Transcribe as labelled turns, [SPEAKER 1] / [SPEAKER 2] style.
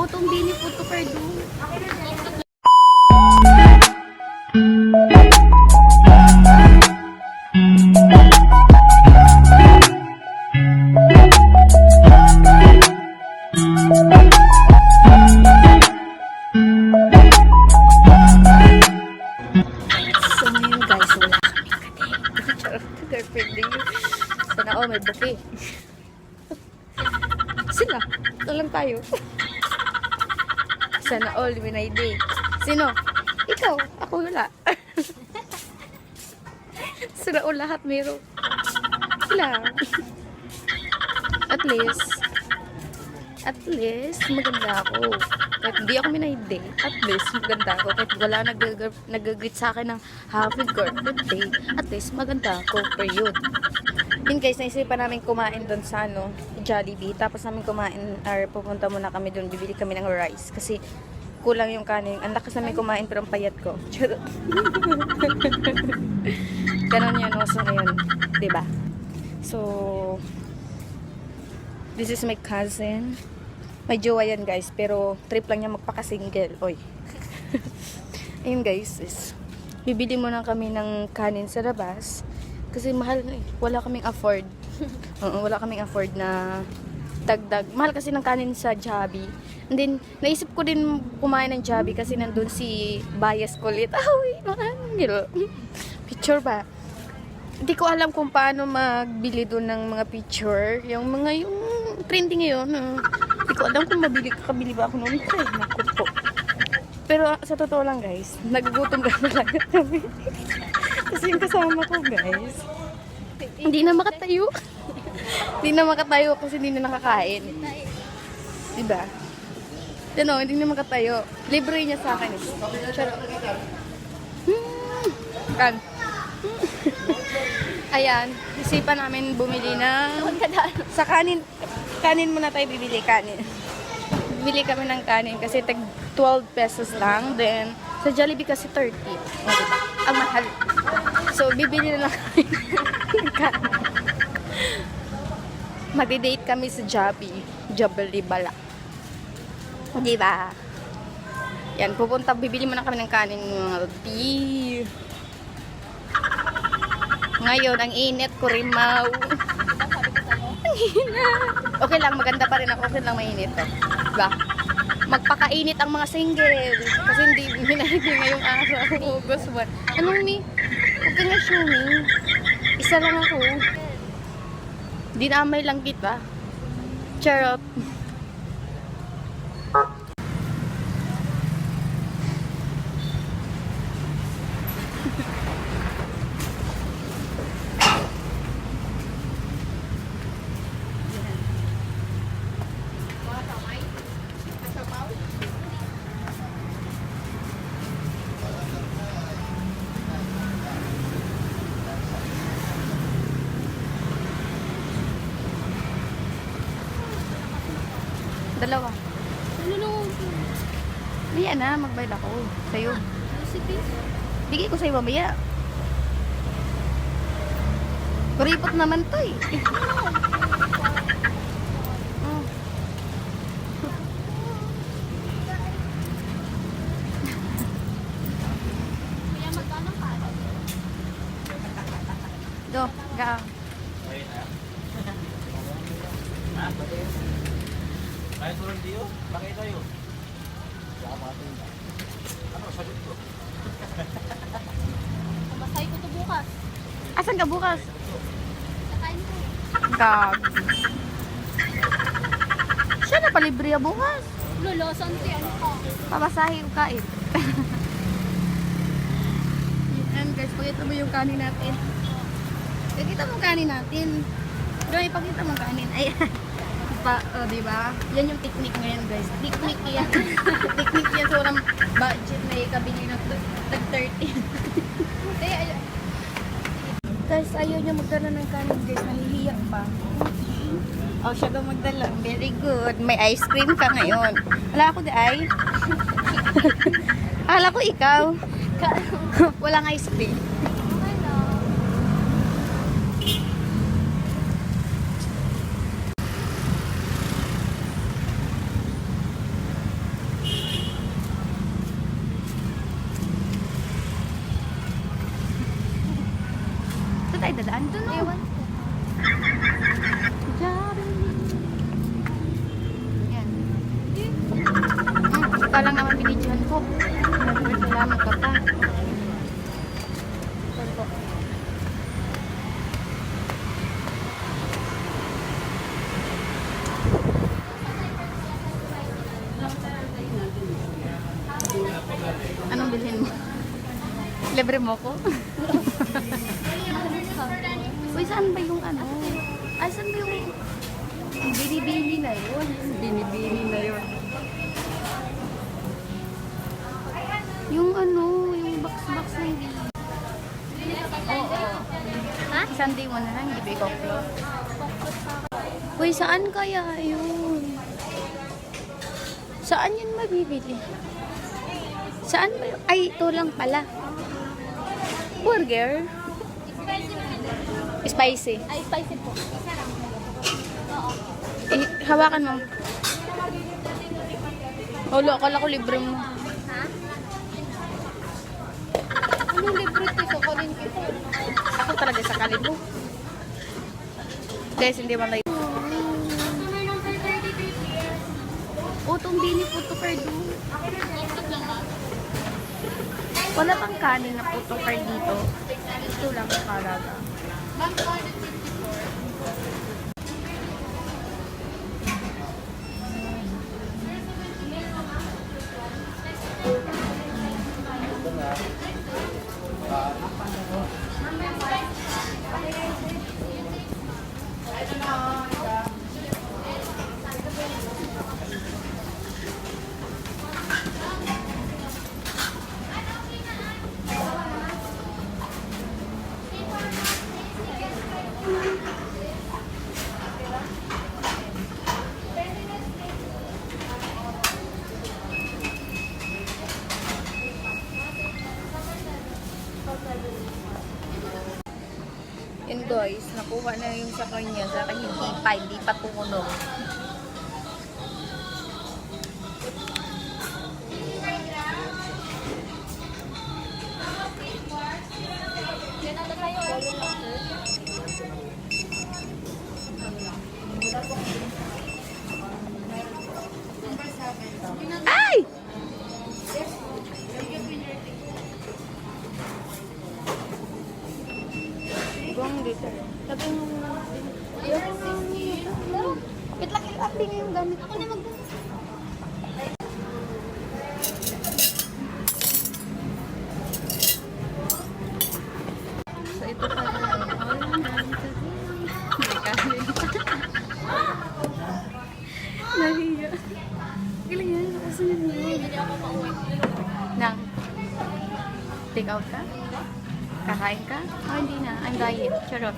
[SPEAKER 1] Potong bini, puto perdo. So ngayon guys, wala kami kadate. Girlfriend din yun. Sana all may buke. Sila. Ito lang tayo. Sana all may day. Sino? Ikaw. Ako wala. Sana all lahat meron. Sila. At least, maganda ako. Kahit hindi ako minayde, at least, maganda ako. Kahit wala nag-greet sa akin ng happy birthday, at least, maganda ako. Period. Yun guys, naisipan namin kumain doon sa Jollibee. Tapos namin kumain, or pupunta muna kami doon, bibili kami ng rice. Kasi, kulang yung kanin. Ang lakas namin kumain, pero ang payat ko. Charot. Ganon yun, so ngayon. Diba? So, this is my cousin. May jowa yan guys, pero trip lang niya magpaka-single. Oy. Ayun guys, bibili muna kami ng kanin sa labas. Kasi mahal na eh. Wala kaming afford. Wala kaming afford na dagdag. Mahal kasi ng kanin sa Jollibee. And then, naisip ko din kumain ng Jollibee kasi nandun si Bias kulit. Uy, picture ba? Hindi ko alam kung paano magbili doon ng mga picture. Yung trending ngayon. Hindi ko alam kung kabili ba ako noon. Ay, naku po. Pero sa totoo lang guys, nagugutom ka talaga kami. Kasi yung kasama ko guys, hindi na makatayo. Hindi na makatayo kasi hindi na nakakain. Diba? Hindi na makatayo. Libre niya sa akin. Kan. Ayan, isipan namin bumili ng sa kanin muna tayo bibili kanin. Bibili kami ng kanin kasi tag 12 pesos lang. Then, sa Jollibee kasi 30. O, diba? Ang mahal. So, bibili na lang kami ng kanin. Mag-date kami sa Jollibee Bala. Diba? Yan, bibili muna kami ng kanin. Ngayon, ang init ko rin mau. Ang init. Okay lang, maganda pa rin ako. Okay lang mainit. Diba? Magpakainit ang mga single. Kasi hindi minahindi ngayong araw. August 1. Anong mi? Okay na siya mi. Isa lang ako. Dinamay lang kita. Charot. Dalawa. Maya na, magbayad ako. Sa'yo. Sige. Bigay ko sa'yo mamaya. Kuripot naman to eh. Oh. Kaya magkano pa? Do, ga.
[SPEAKER 2] Ay, turun diyo? Bakit tayo? Ano, sagot ko?
[SPEAKER 1] Mamasay ko to bukas.
[SPEAKER 3] Asan ka bukas?
[SPEAKER 1] Nakain ko.
[SPEAKER 3] Gag. Siya na palibre bukas.
[SPEAKER 1] Loloson ti ano ko.
[SPEAKER 3] Pabasahin ko kain. Yan guys, pakita mo yung kanin natin. Pakita mo yung kanin natin. Pero ipakita mo yung kanin. Ayan. Diba? Yan yung technique ngayon guys. Technique yan. Technique yan. So, budget na ikabili ng tag 30. Guys, ayaw niya magdala ng kanin guys. Nahihiya pa. Oh, siya daw magdala. Very good. May ice cream ka ngayon. Wala ako di ay. Akala ko ikaw. Walang ice cream.
[SPEAKER 1] Libre mo ko? Uy, saan ba yung ano? Ay, saan ba yung binibini na yun? Binibini na yun. Yung ano, yung box-box na hindi. Oo. Ha? Sunday mo na lang, hindi ba ikaw? Uy, saan kaya yun? Saan yun mabibili? Saan ba yun? Ay, ito lang pala. Burger? Spicy.
[SPEAKER 3] Ay, spicy po.
[SPEAKER 1] Eh, hawakan mo. Olo, akala ko libre mo.
[SPEAKER 3] Ha? Ano libre ito? Kukunin kita.
[SPEAKER 1] Ako talaga sa kalibo. Guys, hindi man like. Oh, itong bini puto cardo. Wala pang kanin na puto card dito. Ito lang kalaga. Yun guys, nakuha na yung sa kanya. Sa akin hindi pa tumunog. Ay! Buang dito. Sabi mo kapit laki-laki din yung gamit. Ako na So ito pala nahiya. Galing yan. Kasi yun yun. Nang take out ka? Kakain ka? Oh, hindi na. I'm diet. Charot.